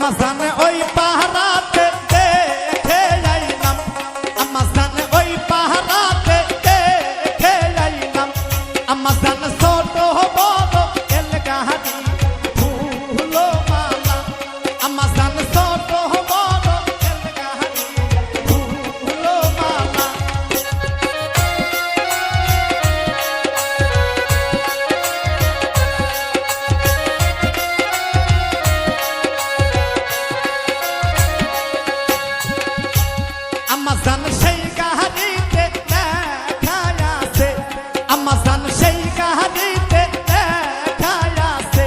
আম্মা জানে ওই পাহারাতে দেখে আইলাম, আম্মা জানে ওই পাহারাতে দেখে আইলাম, আম্মা জানে ছোট বড় এলগাহারি ফুলো মালা, আম্মা জানে ছোট বড় এলগাহারি ফুলো মালা। আম্মা জান সেই কাহারিতে লেখা আছে, আম্মা জান সেই কাহারিতে লেখা আছে,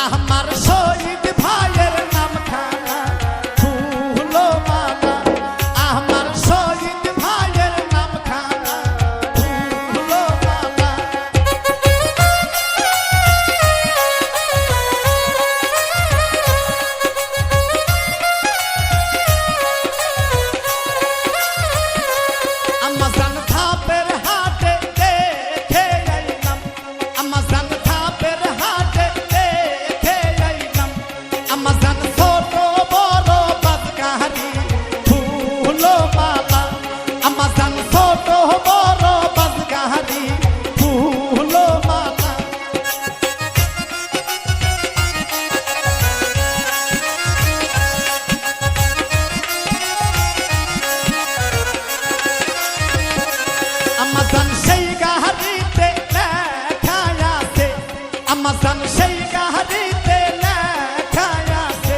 আমার শহীদ ভাইয়ের নাম খানা ফুলো মালা, আমার শহীদ ভাইয়ের নাম খানা ফুলো মালা। আম্মা জান ধাপের হাটে দেখে আইলাম, আম্মা জান ধাপের হাটে দেখে আইলাম, আম্মা জান ছোট বড় বাজগাহারি ফুলো মালা, আম্মা জান ছোট বড় বাজগাহারি ফুলো মালা। আম্মা জান সেই গাহারিতে লেখা আছে, আম্মা জান সেই গাহারিতে লেখা আছে,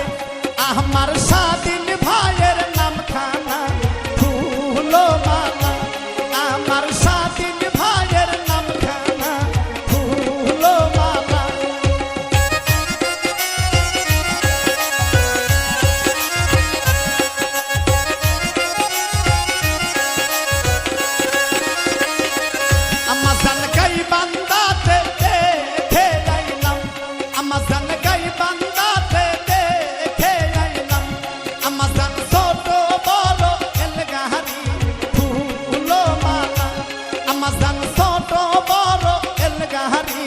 আমার স্বাধীন ভাইয়ের নাম খানা ফুলো মালা, আমার স্বাধীন ভাইয়ের নাম খানা ফুলো মালা। আম্মা জান গাই বান্দাতে দেখে আইলাম, আম্মা জান গাই বান্দাতে দেখে আইলাম, আম্মা জান ছোট বড় এলগাহারি ফুলো মালা, আম্মা জান ছোট বড় এলগাহারি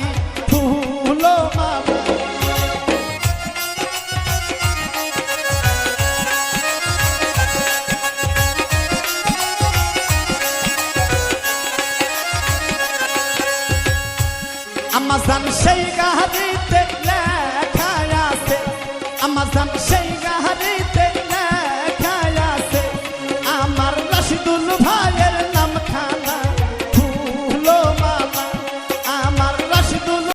ফুলো মালা। আম্মা জান সেই গাহারি